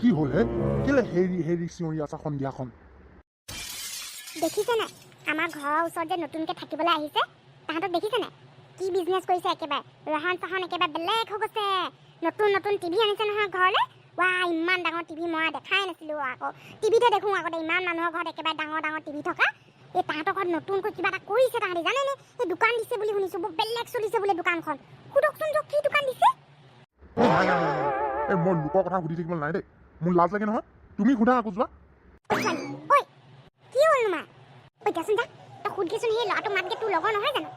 কি হ'ল হে কেলে হেৰি চিঞৰি আছা সন্ধিয়াখন দেখিছে নাই আমাৰ ঘৰৰ ওচৰত যে নতুনকৈ থাকিবলৈ আহিছে তাহাঁতক দেখিছে নাই কি বিজনেছ কৰিছে একেবাৰে ৰহান চাহান একেবাৰে বেলেগ হৈ গৈছে নতুন নতুন টিভি আনিছে নহয় ঘৰলৈ ৱা ইমান ডাঙৰ টিভি মই দেখাই নাছিলোঁ আকৌ টিভিতে দেখোঁ আগতে ইমান মানুহৰ ঘৰত একেবাৰে ডাঙৰ ডাঙৰ টিভি থকা এই তাহাঁতৰ ঘৰত নতুনকৈ কিবা এটা কৰিছে তাহাঁতি জানেনে এই দোকান দিছে বুলি শুনিছোঁ বৰ বেলেগ চলিছে বোলে দোকানখন সুধকচোন যক কি দোকান দিছে এই মই লোকৰ কথা সুধি থাকিব নাই দেই মোৰ লাজ লাগে নহয় তুমি সোধা আকৌ যোৱা ঐ কি হ'ল মা ঐ যাচোন যা তই সুধিছোন সেই ল'ৰাটো মাতগে তোৰ লগৰ নহয় জানো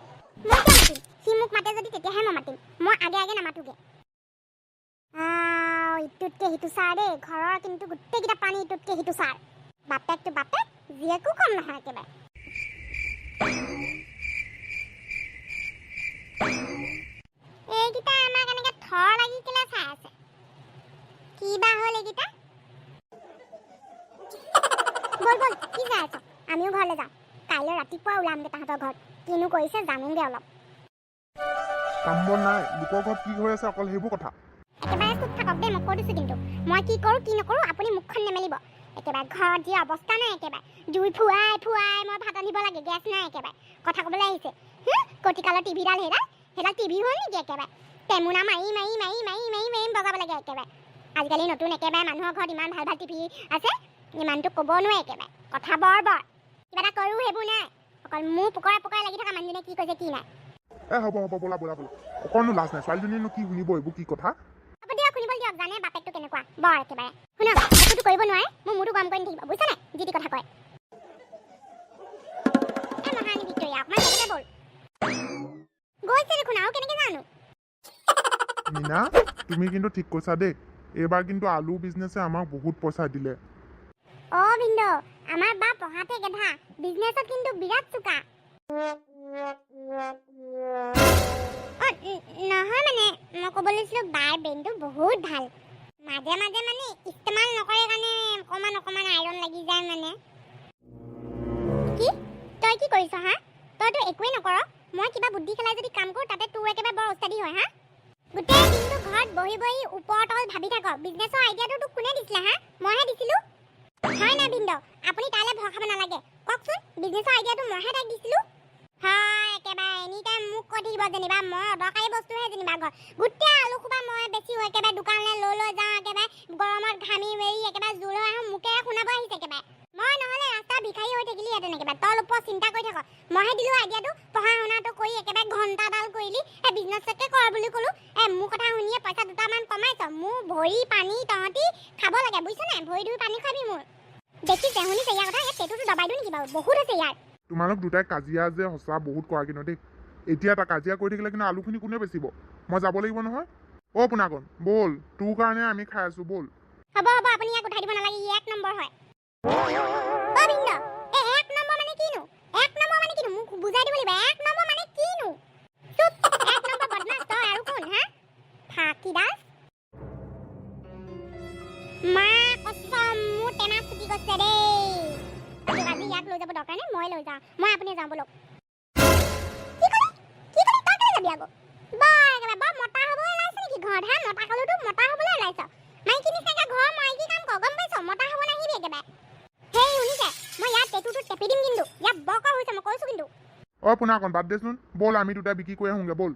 মই কিয় মাতিম সি মোক মাতে যদি তেতিয়াহে মই মাতিম মই আগে আগে নামাতোগে ইটোতকে সিটো চাৰ দেই ঘৰৰ কিন্তু গোটেইকেইটা পানী ইটোতকে সিটো চাৰ বাপেকটো বাপেক জীয়েকো কম নহয় একেবাৰে এইকেইটা আমাক এনেকে থৰ লাগি কেলে চাই আছে কি বা হ'ল এইকেইটা বল বল কি চাই আছ আমিও ঘৰলৈ যাওঁ কাইলৈ ৰাতিপুৱা ওলামগে তাহাঁতৰ ঘৰত কিনো কৰিছে জানোগে অলপ কাম বন নাই লোকৰ ঘৰত কি হৈ আছে অকল সেইবোৰ কথা একেবাৰে চুপ থাকক দেই মই কৈ দিছোঁ কিন্তু মই কি কৰোঁ কি নকৰোঁ আপুনি মুখখন নেমেলিব একেবাৰে ঘৰত যি অৱস্থা নাই একেবাৰে জুই ফুৱাই ফুৱাই মই ভাত ৰান্ধিব লাগে গেছ নাই একেবাৰে কথা ক'বলৈ আহিছে কটিকালৰ টিভিডাল সেইডাল টিভি হ'ল নেকি একেবাৰে টেমুনা মাৰি মাৰি মাৰি মাৰি মাৰি মাৰি বজাব লাগে একেবাৰে আজিকালি নতুন একেবাৰে মানুহৰ ঘৰত ইমান ভাল ভাল টিভি আছে ইমানটো ক'ব নোৱাৰে একেবাৰে কথা বৰ বৰ কিবা এটা কৰোঁ সেইবোৰ নাই অকল মোৰ পকৰা পকৰা লাগি থকা মানুহজনে কি কৈছে কি নাই হ'ব বলা অকণো লাজ নাই ছোৱালীজনীনো কি শুনিব এইবোৰ কি কথা হ'ব দিয়ক শুনিবলৈ দিয়ক জানে বাপেকটো কেনেকুৱা বৰ একেবাৰে শুনক একোটো কৰিব নোৱাৰে মোৰ মূৰটো গৰম কৰি নাথাকিব বুজিছা নাই যি টি কথা কয় মহাৰাণী ভিক্টৰিয়া অকণমান লগতে বল গৈছে দেখোন আৰু কেনেকৈ জানো মীনা তুমি কিন্তু ঠিক কৈছা দেই এইবাৰ কিন্তু আলু বিজনেছে আমাক বহুত পইচা দিলে ভিন্দ আমাৰ বা পঢ়াতে গেধা বিজনেছত কিন্তু বিৰাট চোকা নহয় মানে মই ক'ব লৈছিলোঁ বাৰ ব্ৰেইনটো বহুত ভাল মাজে মাজে মানে ইস্তেমাল নকৰে কাৰণে অকণমান আইৰণ লাগি যায় মানে কি তই কি কৰিছ হা তইতো একোৱেই নকৰ মই কিবা বুদ্ধি খেলাই যদি কাম কৰোঁ তাতে তোৰ একেবাৰে বৰ উস্তাদি হয় হা গোটেই দিনটো ঘৰত বহি বহি ওপৰ তল ভাবি থাক বিজনেছৰ আইডিয়াটো তোক কোনে দিছিলে হা মইহে দিছিলোঁ হয় না বিন্দ আপুনি তালৈ ভয় খাব নালাগে কওকচোন বিজনেছৰ আইডিয়াটো মইহে তাইক দিছিলোঁ হয় একেবাৰে এনি টাইম মোক কৈ থাকিব যেনিবা মই অদৰকাৰী বস্তুহে যেনিবা ঘৰ গোটেই আলু সোপা মই বেছি হৈ একেবাৰে দোকানলৈ লৈ যাওঁ একেবাৰে গৰমত ঘামি মেলি একেবাৰে জোৰ হৈ আহোঁ মোকেৰে শুনাব আহিছে একেবাৰে মই নহ'লে ৰাস্তাৰ ভিখাৰী হৈ থাকিলিহেঁতেন একেবাৰে তল ওপৰত চিন্তা কৰি থাক মইহে দিলোঁ আইডিয়াটো পঢ়া শুনাটো কৰি একেবাৰে ঘণ্টাডাল কৰিলি এই বিজনেছকে কৰ বুলি ক'লোঁ মোৰ কথা শুনিয়ে পইচা দুটামান কমাইছ মোৰ ভৰি পানী তহঁতি খাব লাগে বুজিছ নাই ভৰি ধুই পানী খাবি মোৰ দেখিছে শুনিছে ইয়াৰ কথা পেটুটো দবাই দিওঁ নেকি বাৰু বহুত আছে ইয়াৰ তোমালোক দুটাই কাজিয়া যে সঁচা বহুত কৰা কিন্তু দেই এতিয়া এটা কাজিয়া কৰি থাকিলে কিন্তু আলুখিনি কোনে বেচিব মই যাব লাগিব নহয় পোনাকণ ব'ল তোৰ কাৰণে আমি খাই আছোঁ ব'ল হ'ব আপুনি ইয়াক উঠাই দিব নালাগে ই 1 নম্বৰ হয় ভিন্দ এই 1 নম্বৰ মানে কিনো 1 নম্বৰ মানে কিনো মোক বুজাই দিব লাগিব 1 নম্বৰ মানে কিনো চুপ 1 নম্বৰ বদমাছ তই আৰু কোন হা ফাকিদাস মা কসম মোৰ টেমা ফুটি গৈছে দেই আজি ইয়াক লৈ যাব দৰকাৰ নাই মই লৈ যাওঁ মই আপুনি যাওঁ বলক কি কলি তই কেলে যাবি আকৌ বৰ মতা হ'বলৈ ওলাইছে নেকি ঘৰত হা মতা কালোতো মতা হ'বলৈ ওলাইছ মাইকী নিচিনাকে ঘৰৰ মাইকী কাম কৰ গম পাইছ মতা হ'ব নাহিবি একেবাৰে হেই শুনিছে মই ইয়াত পেটুটো টেপি দিম কিন্তু ইয়াত বকা হৈছে মই কৈছোঁ কিন্তু পোনাকণ বাদ দেচোন ব'ল আমি দুটা বিক্ৰী কৰি আহোঁগে ব'ল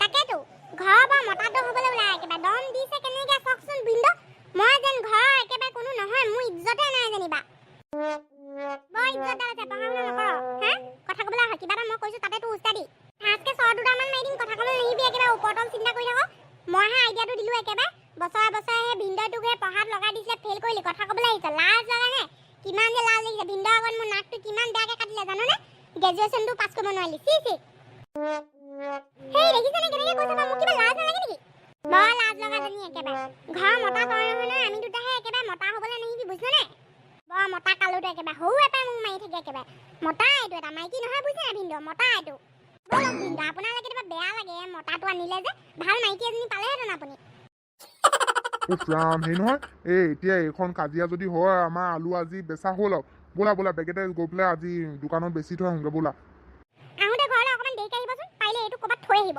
তাকেতো ঘৰৰ পৰা মতাটো হ'বলৈ ওলাই একেবাৰে দম দিছে কেনেকৈ চাওকচোন বিন্দ মই যেন ঘৰৰ একেবাৰে কোনো নহয় মোৰ ইজ্জতে নাই যেনিবা বৰ ইজ্জত আছে পঢ়া শুনা নকৰ হা কথা ক'বলৈ হয় কিবা এটা মই কৈছোঁ তাতে তোৰ উস্তাদি হাতকে চৰ দুটামান মাৰি দিম কথা ক'বলৈ নাহিবি একেবাৰে ওপৰতল চিন্তা কৰি থাক মইহে আইডিয়াটো দিলোঁ একেবাৰে বছৰে সেই ভিন্দটোক সেই পঢ়াত লগাই দিছিলে ফেইল কৰিলি কথা ক'বলৈ আহিছ লাজ লগা নে কিমান যে লাজ লাগিছে ভিন্দৰ আগত মোৰ নাকটো কিমান বেয়াকৈ কাটিলে জাননে গ্ৰেজুৱেশ্যনটো পাছ কৰিব নোৱাৰিলি চি সেই দেখিছেনে কেনেকৈ কৈছে মোক কিবা লাজ নালাগে নেকি বৰ লাজ লগা জানি একেবাৰে ঘৰৰ মতা তই নহয় নহয় আমি দুটাহে একেবাৰে মতা হ'বলৈ নাহিবি বুজিছনে বৰ মতা কালোটো একেবাৰে সৰু এপাই মোক মাৰি থাকে একেবাৰে মতা এইটো এটা মাইকী নহয় বুজিছে নাই ভিন্দ মতা এইটো বলক ভিন্দ আপোনালোকে কেতিয়াবা বেয়া লাগে মতাটো আনিলে যে ভাল মাইকী এজনী পালেহেঁতেন আপুনি ৰাম হেৰি নহয় এতিয়া এইখন কাজিয়া যদি হয় আমাৰ আলু আজি বেচা হ'ল আৰু ব'লা বেগেতে গৈ পেলাই আজি দোকানত বেছি থৈ আহোঁগে ব'লা আহোঁতে ঘৰলৈ অকণমান দেৰিকৈ আহিবচোন পাৰিলে এইটো ক'ৰবাত থৈ আহিব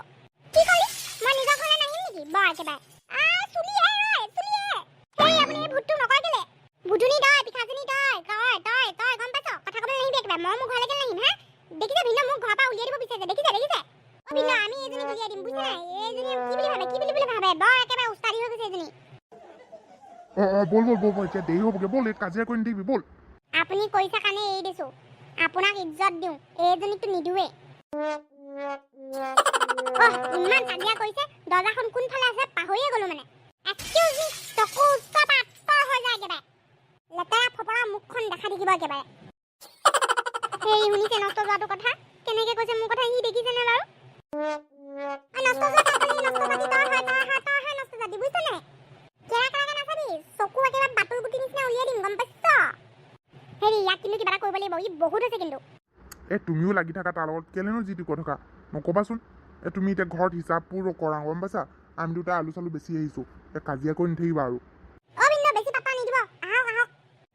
কি ক'লি মই নিজৰ ঘৰলৈ নাহিম নেকি বৰ একেবাৰে চুলিয়ে সেই আপুনি ভূতটো নকয় কেলে ভুটুনি তই পিঠাজনী তই গম পাইছ কথা ক'বলৈ নাহিবি একেবাৰে মই মোৰ ঘৰলৈকে নাহিম হা দেখিছে ভিন্ন মোক ঘৰৰ পৰা উলিয়াই দিব বিচাৰিছে দেখিছে অ ভিন্ন আমি এজনী উলিয়াই দিম বুজিছা নাই এইজনী কি বুলি ভাবে বৰ একেবাৰে উস্তাদি হৈ গৈছে এজনী বল এতিয়া দেৰি হ'বগে বল এই কাজিয়া কৰি নিদিবি বল আপুনি কৈছা কাৰণে এৰি দিছো আপোনাক ইজ্জত দিওঁ এইজনীকতো নিদিওঁৱে ইমান কাজিয়া কৰিছে দৰ্জাখন কোনফালে আছে পাহৰিয়ে গ'লো মানে এক্সকিউজ মি চকু উচ্চত আত্তৰ হৈ যায় একেবাৰে লেতেৰা ফপৰা মুখখন দেখা থাকিব একেবাৰে সেই শুনিছে নষ্ট যোৱাটো কথা কেনেকে কৈছে মোৰ কথা সি দেখিছেনে বাৰু নষ্ট যোৱা আপুনি নষ্ট জাতি তই হয় নষ্ট জাতি বুজিছেনে কেৰা নাচাবি চকু একেবাৰে বাটুল গুটি নিচিনা উলিয়াই দিম গম পাইছ হেৰি ইয়াক কিন্তু কিবা এটা কৰিব লাগিব ই বহুত হৈছে কিন্তু তুমিও লাগি থাকা তাৰ লগত কেলেনো যিটো কৈ থকা নক'বাচোন তুমি এতিয়া ঘৰত হিচাপবোৰ কৰা গম পাইছা আমি দুটা আলু চালু বেছি আহিছোঁ কাজিয়া কৰি নাথাকিবা আৰু অবিন্দ বেছি পাতা নিদিব আহক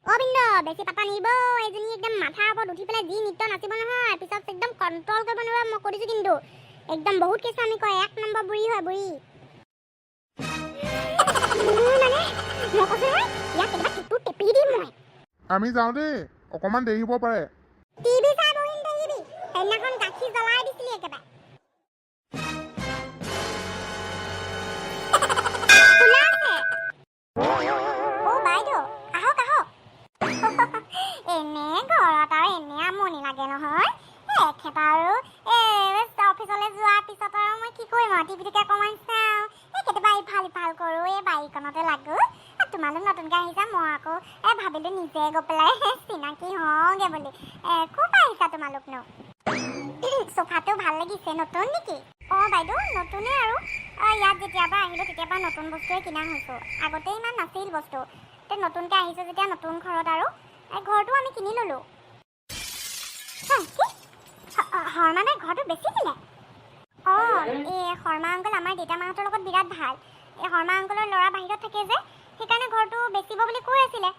অবিন্দ বেছি পাতা নিদিব এজনী একদম মাথাৰ ওপৰত উঠি পেলাই যি নৃত্য নাচিব নহয় পিছত একদম কণ্ট্ৰল কৰিব নোৱাৰিব মই কৈ দিছোঁ কিন্তু একদম বহুত কেঁচা আমি কয় 1 নম্বৰ বুঢ়ী হয় বুঢ়ী মানে মই কৈছোঁ নহয় ইয়াক কিবা টিপু টেপি দিম মই আমি যাওঁ দেই অকণমান দেৰি হ'ব পাৰে টিভি চাই বহিম থাকিবি সেইদিনাখন গাখীৰ জ্বলাই দিছিলি একেবাৰে বাইদেউ আহক এনে ঘৰত আৰু এনে আমনি লাগে নহয় এখেত আৰু অফিচলৈ যোৱাৰ পিছত আৰু মই কি কৰিম আৰু টিভিটোকে অকণমান চাওঁ কেতিয়াবা ইফাল কৰোঁ এই বাৰীখনতে লাগো তোমালোক নতুনকৈ আহিছা মই আকৌ ভাবিলোঁ নিজে গৈ পেলাই চিনাকি হওঁগে বুলি ক'ৰ পৰা আহিছা তোমালোকনো চোফাটো ভাল লাগিছে নতুন নেকি বাইদেউ নতুনে আৰু ইয়াত যেতিয়াবা আহিলোঁ তেতিয়াবা নতুন বস্তুৱে কিনা হৈছোঁ আগতে ইমান নাছিল বস্তু নতুনকৈ আহিছোঁ যেতিয়া নতুন ঘৰত আৰু ঘৰটো আমি কিনি ল'লোঁ শৰ্মাদাই ঘৰটো বেছি দিলে এই শৰ্মা আংকল আমাৰ দেউতা মাহঁতৰ লগত বিৰাট ভাল এই শৰ্মা আংকলৰ ল'ৰা বাহিৰত থাকে যে সেইকাৰণে ঘৰটো বেচিব বুলি কৈ আছিলে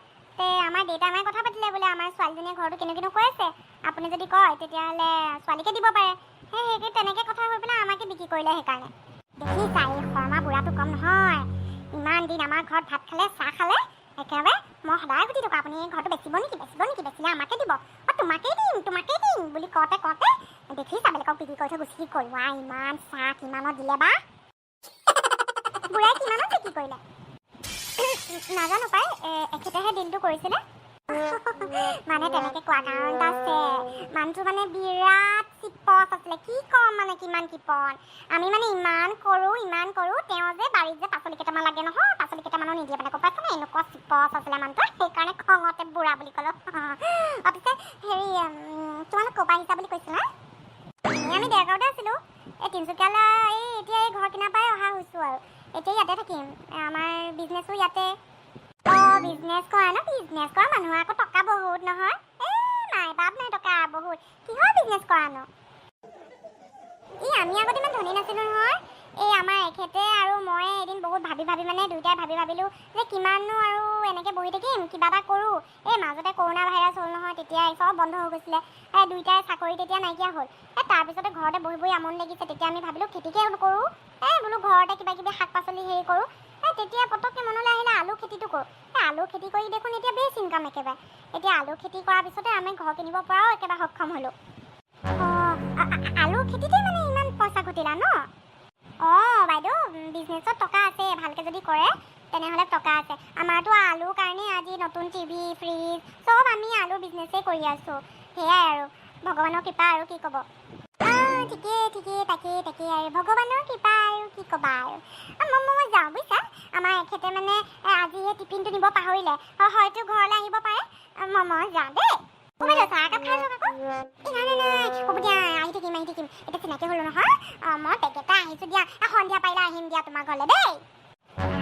আমাৰ দেউতা মায়ে কথা পাতিলে বোলে আমাৰ ছোৱালীজনীয়ে ঘৰটো কিনো কৈ আছে আপুনি যদি কয় তেতিয়াহ'লে ছোৱালীকে দিব পাৰে সেই তেনেকৈ কথা হৈ পেলাই আমাকে বিক্ৰী কৰিলে সেইকাৰণে দেখিছা এই শৰ্মা বুঢ়াটো কম নহয় ইমান দিন আমাৰ ঘৰত ভাত খালে চাহ খালে একেবাৰে মই সদায় সুধি থাকোঁ আপুনি এই ঘৰটো বেচিব নেকি বেচিলে আমাকে দিব তোমাকেই দিম বুলি কওঁতে দেখিছা বেলেগক বিক্ৰী কৰি থৈ গুচি কৰোৱা ইমান চাহ কিমানত দিলে বা বুঢ়াই কিমানত বিক্ৰী কৰিলে নাজানো পাই এখেতেহে দিনটো কৰিছিলে মানে তেনেকৈ কোৱা কাৰণ আছে মানুহটো মানে বিৰাট চিপচ আছিলে কি ক'ম মানে কিমান কিপন আমি মানে ইমান কৰোঁ তেওঁ যে বাৰীত যে পাচলি কেইটামান লাগে নহয় পাচলি কেইটামানো নিদিয়ে মানে ক'ব পাইছেনে এনেকুৱা চিপচ আছিলে মানুহটো সেইকাৰণে খঙতে বুঢ়া বুলি ক'লোঁ পিছে হেৰি তোমালোক ক'ৰ পৰা আহিছা বুলি কৈছিলা আমি দেৰগাঁৱতে আছিলোঁ তিনিচুকীয়ালৈ এতিয়া এই ঘৰ কিনাৰ পৰাই অহা হৈছোঁ আৰু এতিয়া ইয়াতে থাকিম আমাৰ বিজনেছো ইয়াতে বিজনেছ কৰা মানুহৰ আকৌ টকা বহুত নহয় নাই বাপ নাই টকা বহুত কিহৰ বিজনেছ কৰানো আমি আগতে ইমান ধনী নাছিলোঁ নহয় আমাৰ এখেতে আৰু মই এদিন বহুত ভাবি মানে দুয়োটাই ভাবিলোঁ যে কিমাননো আৰু এনেকৈ বহি থাকিম কিবা এটা কৰোঁ মাজতে কৰোণা ভাইৰাছ হ'ল নহয় তেতিয়া চব বন্ধ হৈ গৈছিলে দুয়োটাই চাকৰি তেতিয়া নাইকিয়া হ'ল তাৰপিছতে ঘৰতে বহি আমনি লাগিছে তেতিয়া আমি ভাবিলোঁ খেতিকে কৰোঁ বোলো ঘৰতে কিবা কিবি শাক পাচলি হেৰি কৰোঁ তেতিয়া পটককৈ মনলৈ আহিলে আলু খেতিটো কৰোঁ আলু খেতি কৰি দেখোন এতিয়া বেছ ইনকাম একেবাৰে এতিয়া আলু খেতি কৰাৰ পিছতে আমি ঘৰ কিনিব পৰাও একেবাৰে সক্ষম হ'লোঁ আলু খেতিতে মানে ইমান পইচা ঘটিলা ন বাইদেউ বিজনেছত টকা আছে ভালকৈ যদি কৰে তেনেহ'লে টকা আছে আমাৰতো আলুৰ কাৰণে আজি নতুন টিভি ফ্ৰিজ চব আমি আলু বিজনেছেই কৰি আছোঁ সেয়াই আৰু ভগৱানৰ কৃপা আৰু কি ক'ব ঠিকেই তাকেই আৰু ভগৱানৰ কৃপা আৰু কি ক'বা আৰু মই যাওঁ বুজিছা আমাৰ এখেতে মানে আজি এই টিফিনটো নিব পাহৰিলে হয়তো ঘৰলৈ আহিব পাৰে মই যাওঁ দেই চাহ একাপ খাই লওক আকৌ নাই হ'ব দিয়া আহি থাকিম এতিয়া চিনাকি হ'লোঁ নহয় মই পেকেটা আহিছোঁ দিয়া সন্ধিয়া পাৰিলে আহিম দিয়া তোমাৰ ঘৰলৈ দেই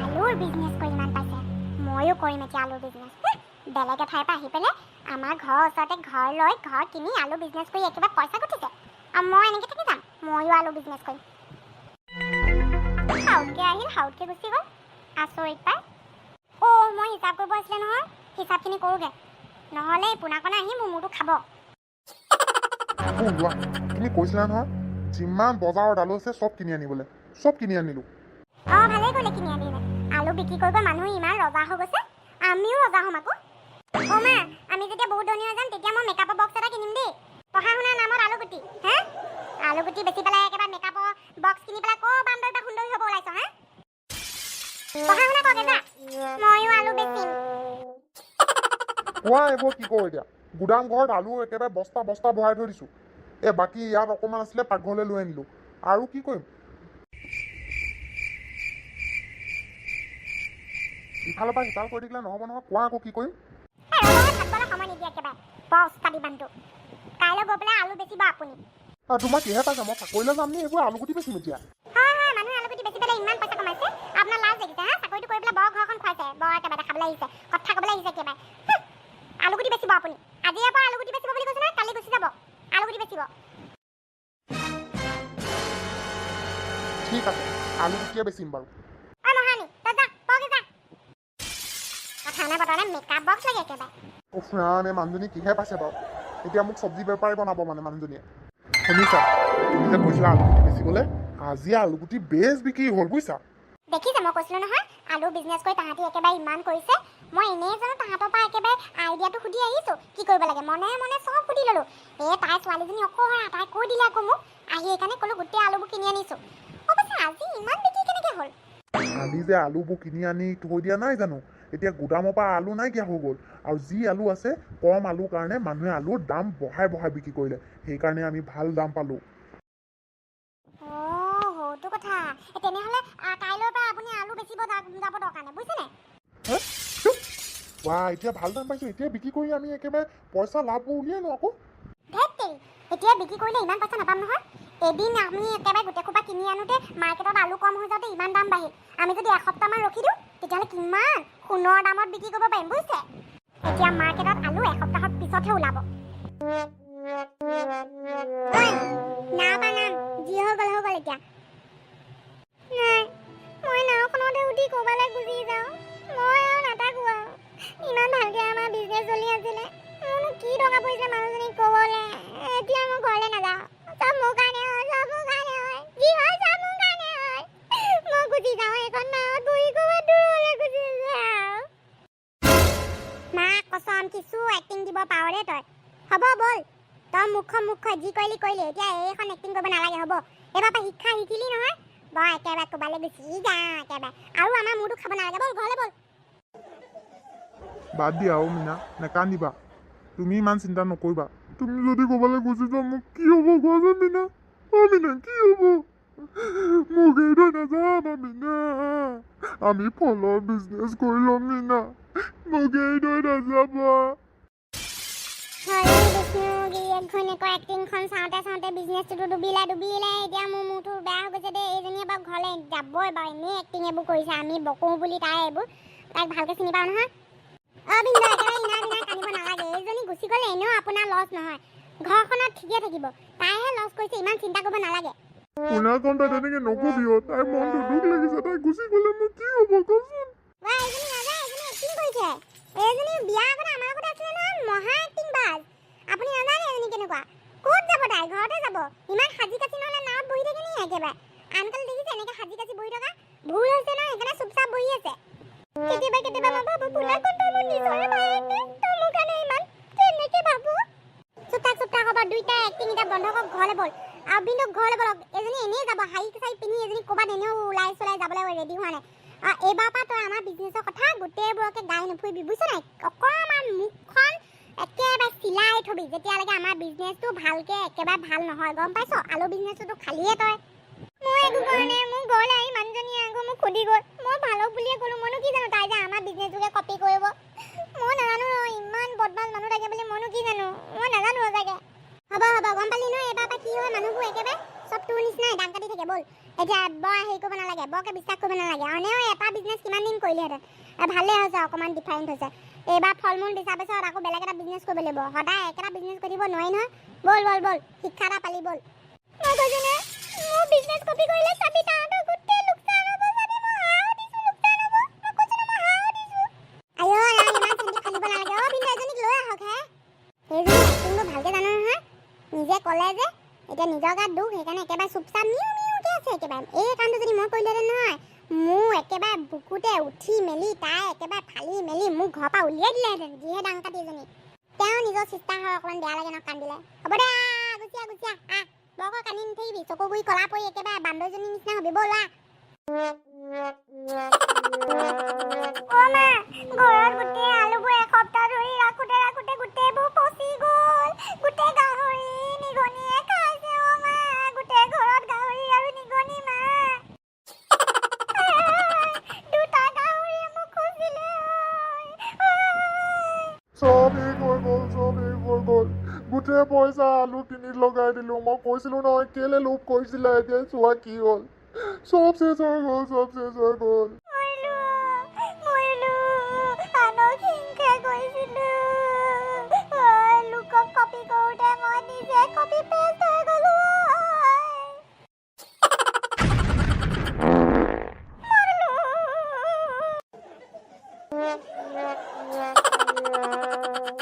আলুৰ বিজনেছ কৰি ইমান পাইছে ময়ো কৰিম এতিয়া আলুৰ বিজনেছ বেলেগ এঠাইৰ পৰা আহি পেলাই আমাৰ ঘৰৰ ওচৰতে ঘৰ লৈ ঘৰ কিনি আলু বিজনেছ কৰি একেবাৰে পইচা ঘটিছে মই এনেকৈ থাকি যাম ময়ো আলু বিজনেছ কৰিম হাউতকৈ আহিল হাউতকৈ গুচি গ'ল আচৰিত পাই মই হিচাপ কৰিব আছিলে নহয় হিচাপখিনি কৰোঁগৈ নহ'লে পোনাকণে আহি মোৰ মূৰটো খাব তুমি কৈছিলা নহয় যিমান বজাৰত আলু আছে চব কিনি আনিবলৈ চব কিনি আনিলোঁ ভালেই কৰিলে কিনি আনিলে আলু বিক্ৰী কৰিব মানুহ ইমান ৰজা হৈ গৈছে আমিও ৰজা হ'ম আকৌ অ' মা আমি যেতিয়া বহুত ধনী হৈ যাম তেতিয়া মই মেকআপৰ বক্স এটা কিনিম দেই পঢ়া শুনাৰ নামত আলুগুটি হে আলুগুটি বেচি পেলাই একেবাৰে মেকআপৰ বক্স কিনি পেলাই ক'ৰ বান্দৰ এটা সুন্দৰী হ'ব ওলাইছ হে পঢ়া শুনা কওক এটা ময়ো আলু বেচিম কোৱা এইবোৰ কি কৰো এতিয়া গুদাম ঘৰত আলু একেবাৰে বস্তা বস্তা ভৰাই থৈ দিছোঁ বাকী ইয়াত অকণমান আছিলে পাকঘৰলৈ লৈ আনিলোঁ আৰু কি কৰিম ইফালৰ পৰা সিফাল কৰি থাকিলে নহ'ব নহয় কোৱা আকৌ কি কৰিম সময় নিদিয়ে একেবাৰে বক্স কাটি বান্ধো কাইলৈ গৈ পেলাই আলু বেচিব আপুনি তোমাক কিহে পাইছে মই চাকৰিলৈ যাম নি এইবোৰ আলুগুটি বেচিম এতিয়া হয় হয় মানুহে আলুগুটি বেচি পেলাই ইমান পইচা কমাইছে আপোনাৰ লাজ লাগিছে হা চাকৰিটো কৰি পেলাই বৰ ঘৰখন খুৱাইছে বৰ একেবাৰে খাবলৈ আহিছে কথা ক'বলৈ আহিছে একেবাৰে আলুগুটি বেচিব আপুনি আজিৰে পৰা আলুগুটি বেচিব বুলি কৈছে নহয় কালি গুচি যাব আলুগুটি বেচিব ঠিক আছে আলুগুটিয়ে বেচিম বাৰু অ মহানি তই যা পগে যা কথা নাই বতৰা নাই মেকআপ বক্স লাগে একেবাৰে উফ ৰাম এই মানুহজনী কিহে পাইছে বাৰু এতিয়া মোক চব্জি বেপাৰী বনাব মানে মানুহজনীয়ে শুনিছা তুমি যে কৈছিলা আলুগুটি বেচিবলৈ আজি আলুগুটি বেছ বিক্ৰী হ'ল বুজিছা দেখিছে মই কৈছিলোঁ নহয় আলু বিজনেছ কৰি তাহাঁতি একেবাৰে ইমান কৰিছে মই এনেই জানো তাহাঁতৰ পৰা একেবাৰে আইডিয়াটো সুধি আহিছোঁ কি কৰিব লাগে মনে মনে চব সুধি ল'লোঁ তাই ছোৱালীজনী অকৰা তাই কৈ দিলে আকৌ মোক আহি সেইকাৰণে ক'লোঁ গোটেই আলুবোৰ কিনি আনিছোঁ অৱশ্যে আজি ইমান বিক্ৰী কেনেকৈ হ'ল আমি যে আলুবোৰ কিনি আনি থৈ দিয়া নাই জানো এতিয়া গুদামৰ পৰা আলু নাইকিয়া হৈ গ'ল আৰু যি আলু আছে কম আলুৰ কাৰণে মানুহে আলুৰ দাম বঢ়াই বঢ়াই বিক্ৰী কৰিলে সেইকাৰণে আমি ভাল দাম পালোঁ সেইটো কথা তেনেহ'লে কাইলৈৰ পৰা আপুনি আলু বেচিব যাব দৰকাৰ নাই বুজিছেনে এতিয়া ভাল দাম পাইছোঁ এতিয়া বিক্ৰী কৰি আমি একেবাৰে পইচা লাভ উলিয়াই লওঁ আকৌ ধেৎ এতিয়া বিক্ৰী কৰিলে ইমান পইচা নাপাম নহয় এদিন আমি একেবাৰে গোটেই খোপা কিনি আনোতে মাৰ্কেটত আলু কম হৈ যাওঁতে ইমান দাম বাঢ়িল আমি যদি এসপ্তাহমান ৰখি দিওঁ তেতিয়াহ'লে কিমান সোণৰ দামত বিক্ৰী কৰিব পাৰিম বুজিছে এতিয়া মাৰ্কেটত আলু এসপ্তাহৰ পিছতহে ওলাব নাম যি হৈ গ'ল এতিয়া নাই মই নাওখনতে উঠি ক'ৰবালৈ গুচি যাওঁ মই আৰু নাথাকোঁ আৰু ইমান ভালকৈ আমাৰ বিজনেছ চলি আছিলে মোৰনো কি টকা পৰিছিলে মানুহজনীক ক'বলৈ এতিয়া মই ঘৰলৈ নাযাওঁ চব মোৰ কাৰণে হয় চব মোৰ কাৰণে হয় যি হয় চব মোৰ কাৰণে হয় মই গুচি যাওঁ এইখন নাৱত বহি ক'ৰবাত দূৰলৈ গুচি যাওঁ মাক কচম কিছু এক্টিং দিব পাৰ দেই তই হ'ব ব'ল তই মুখ্য যি কৰিলি এতিয়া এইখন এক্টিং কৰিব নালাগে হ'ব এইবাৰ পৰা শিক্ষা শিকিলি নহয় বৰ একেবাৰে ক'ৰবালৈ গুচি যা একেবাৰে আৰু আমাৰ মূৰটো খাব নালাগে ব'ল ঘৰলৈ ব'ল বাদ দিয়া আৰু মীনা নেকান্দিবা তুমি ইমান চিন্তা নকৰিবা তুমি যদি ক'ৰবালৈ গুচি যোৱা মোক কি হ'ব কোৱাচোন মীনা মীনা কি হ'ব মোক এৰি নাযাবা মীনা আমি ফলৰ বিজনেছ কৰি ল'ম মীনা মোক এৰি নাযাবা ঘৈণীয়েকৰ এক্টিংখন চাওঁতে বিজনেছটো ডুবিলে এতিয়া মোৰ মূৰটো বেয়া হৈ গৈছে দেই এইজনীয়ে বাৰু ঘৰলৈ যাবই বাৰু এনেই এক্টিং এইবোৰ কৰিছে আমি বকোঁ বুলি তাইক ভালকৈ চিনি পাওঁ নহয় বিন্দু একেবাৰে ইনা কান্দিব নালাগে এইজনী গুচি গ'লে এনেও আপোনাৰ লছ নহয় ঘৰখনত ঠিকে থাকিব তাইহে লছ কৰিছে ইমান চিন্তা কৰিব নালাগে শুনাচোন তাই তেনেকৈ নকবি তাইৰ মনটো দুখ লাগিছে তাই গুচি গ'লে মোৰ কি হ'ব কচোন এইজনী নাযায় এইজনী এক্টিং কৰিছে এইজনী বিয়া আগতে আমাৰ আগতে আছিলে নহয় মহা এক্টিং বাজ আপুনি নাজানে এজনী কেনেকুৱা ক'ত যাব তাই ঘৰতে যাব ইমান সাজি কাচি নহ'লে নাৱত বহি থাকে নি একেবাৰে আনকাল দেখিছে এনেকৈ সাজি কাচি বহি থকা ভুল হৈছে নহয় সেইকাৰণে চুপচাপ বহি আছে কেতিয়াবা মই ভাবোঁ পুনাকণ তই মোৰ নিজৰে ভায়েকে তই মোৰ কাৰণে ইমান কেনেকৈ ভাবোঁ চুপটা হ'ব দুইটাই এক্টিং এতিয়া বন্ধ কৰক ঘৰলৈ ব'ল আৰু বিন্দু ঘৰলৈ ব'লক এজনী এনেই যাব শাৰী চাৰী পিন্ধি এজনী ক'ৰবাত এনেও ওলাই যাবলৈ ৰেডি হোৱা নাই এইবাৰ পৰা তই আমাৰ বিজনেছৰ কথা গোটেইবোৰকে গাই নুফুৰিবি বুজিছ নাই অকণমান মুখখন একেবাৰে চিলাই থবি যেতিয়ালৈকে আমাৰ বিজনেছটো ভালকৈ একেবাৰে ভাল নহয় গম পাইছ আলু বিজনেছটোতো খালিয়ে তই মই একো কৰা নাই মোৰ ঘৰলৈ আহি মানুহজনীয়ে আকৌ মোক সুধি গ'ল মই ভালক বুলিয়ে ক'লোঁ মইনো কি জানো তাই যে আমাৰ বিজনেছটোকে কপি কৰিব মই নাজানো ইমান বদমাছ মানুহ থাকে বুলি মইনো কি জানো মই নাজানো চাগে হ'ব গম পালি নহয় এবাৰ পৰা কি হয় মানুহবোৰ একেবাৰে চব তোৰ নিচিনাই দাম কাটি থাকে ব'ল এতিয়া বৰ হেৰি কৰিব নালাগে বৰকৈ বিশ্বাস কৰিব নালাগে অনেও এটা বিজনেছ কিমান দিন কৰিলেহেঁতেন ভালেই হৈছে অকণমান ডিফাৰেণ্ট হৈছে এইবাৰ ফল মূল বেচাৰ পিছত আকৌ বেলেগ এটা বিজনেছ কৰিব লাগিব সদায় একেটা বিজনেছ কৰিব নোৱাৰি নহয় ব'ল শিক্ষা এটা পালি ব'ল মই কৈছোঁ নহয় মোৰ বিজনেছ কপি কৰিলে চাবি তাহাঁতৰ গোটেই লোকচান হ'ব চাবি মই হাঁহ দিছোঁ লোকচান হ'ব মই কৈছোঁ মই হাঁহ দিছোঁ আইঅ ইমান চিন্তি ফালিব নালাগে বিন্দু এজনীক লৈ আহক হে এইজনী এক্টিংটো ভালকৈ জানো নহয় নিজে ক'লে যে এতিয়া নিজৰ গাত দুখ সেইকাৰণে একেবাৰে চুপচাপ মিউকৈ আছে একেবাৰে এই কামটো যদি মই কৰিলোহেঁতেন নহয় মোৰ একেবাৰে একেবাৰে বুকুতে উঠি মেলি তাই একেবাৰে ফালি মেলি মোক ঘৰৰ পৰা উলিয়াই দিলেহেঁতেন, যিহে ডাং কাটিজনী। তেওঁ নিজৰ চিষ্টাৰ হয়, অকণমান বেয়া লাগে ন কান্দিলে। হ'ব দে গুচিয়া গুচিয়া আহ, বৰকৈ কান্দি নাথাকিবি, চকু গুৰি কলা পৰি একেবাৰে বান্দৰজনীৰ নিচিনা হবি, ব'ল আহ। অ' মা, ঘৰত গোটেই আলুবোৰ এসপ্তাহ ধৰি ৰাখোতে ৰাখোতে গোটেইবোৰ পচি গ'ল, গোটেই গাহৰি নিগনিয়ে খাইছে। অ' মা, গোটেই ঘৰত গাহৰি আৰু নিগনি। মা, দুটা গাহৰিয়ে মোক খুচিলে। চব শেষ হৈ গ'ল, চব শেষ হৈ গ'ল। গোটেই পইচা আলু কিনি লগাই দিলো। মই কৈছিলো নহয় কেলে লোভ কৰিছিলা, এতিয়া চোৱা কি হ'ল। চব শেষ হৈ গ'ল, চব শেষ হৈ গ'ল। আনক হিংসা কৰিছিলো। লোকক কপি কৰোঁতে মই নিজে কপি পেষ্ট হৈ গ'লো। মৰিলো।